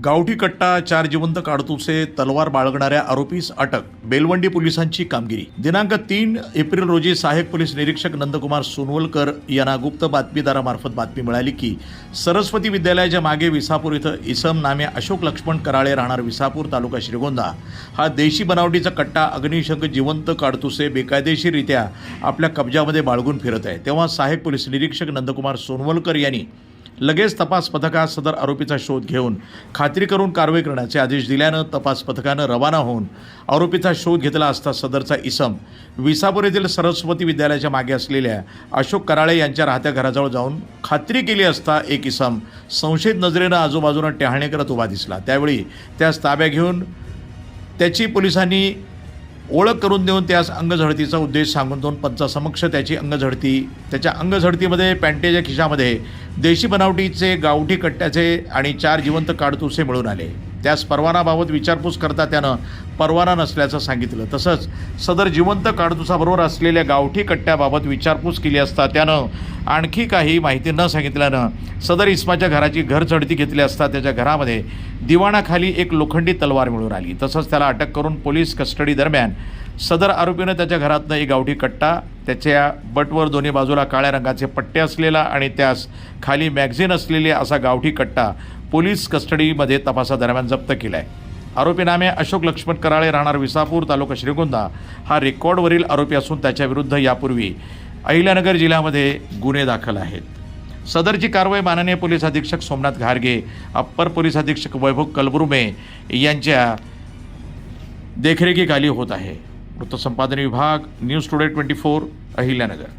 गावठी कट्टा, 4 जिवंत काडतुसे, तलवार बाळगणाऱ्या आरोपीस अटक. बेलवंडी पोलिसांची कामगिरी. दिनांक 3 एप्रिल रोजी सहाय्यक पोलीस निरीक्षक नंदकुमार सोनवलकर यांना गुप्त बातमीदारामार्फत बातमी मिळाली की सरस्वती विद्यालयाच्या मागे विसापूर इथं इसम नामे अशोक लक्ष्मण कराळे राहणार विसापूर तालुका श्रीगोंदा हा देशी बनावटीचा कट्टा अग्निशंक जिवंत काडतुसे बेकायदेशीररित्या आपल्या कब्जामध्ये बाळगून फिरत आहे. तेव्हा सहाय्यक पोलीस निरीक्षक नंदकुमार सोनवलकर यांनी लगेच तपास पथकात सदर आरोपीचा शोध घेऊन खात्री करून कारवाई करण्याचे आदेश दिल्यानं तपास पथकानं रवाना होऊन आरोपीचा शोध घेतला असता सदरचा इसम विसापूर येथील सरस्वती विद्यालयाच्या मागे असलेल्या अशोक कराळे यांच्या राहत्या घराजवळ जाऊन खात्री केली असता एक इसम संशयित नजरेनं आजूबाजूनं टहाणे करत उभा दिसला. त्यावेळी त्यास ताब्यात घेऊन त्याची पोलिसांनी ओळख करून देऊन त्यास अंगझडतीचा उद्देश सांगून 2 पंचासमक्ष त्याच्या अंगझडतीमध्ये पॅन्टेच्या खिशामध्ये देशी बनावटीचे गावठी कट्ट्याचे आणि 4 जिवंत काडतुसे मिळून आले. त्यास परवानाबाबत विचारपूस करता त्यानं परवाना नसल्याचं सांगितलं. तसंच सदर जिवंत काडतुसाबरोबर असलेल्या गावठी कट्ट्याबाबत विचारपूस केली असता त्यानं आणखी काही माहिती न सांगितल्यानं सदर इस्माच्या घराची घरचढती घेतली असता त्याच्या घरामध्ये दिवाणाखाली एक लोखंडी तलवार मिळून आली. तसंच त्याला अटक करून पोलीस कस्टडी दरम्यान सदर आरोपीनं त्याच्या घरातनं एक गावठी कट्टा, त्याच्या बटवर दोन्ही बाजूला काळ्या रंगाचे पट्टे असलेला आणि त्यास खाली मॅगझिन असलेले असा गावठी कट्टा पोलीस कस्टडीमध्ये तपासादरम्यान जप्त केला आहे. आरोपी नामे अशोक लक्ष्मण कराळे राहणार विसापूर तालुका श्रीगोंदा हा रेकॉर्डवरील आरोपी असून त्याच्याविरुद्ध यापूर्वी अहिल्यानगर जिल्ह्यामध्ये गुन्हे दाखल आहेत. सदरची कारवाई माननीय पोलीस अधीक्षक सोमनाथ घारगे, अप्पर पोलीस अधीक्षक वैभव कलबुर्मे यांच्या देखरेखीखाली होत आहे. वृत्तसंपादन विभाग, न्यूज टुडे 24, अहिल्यानगर.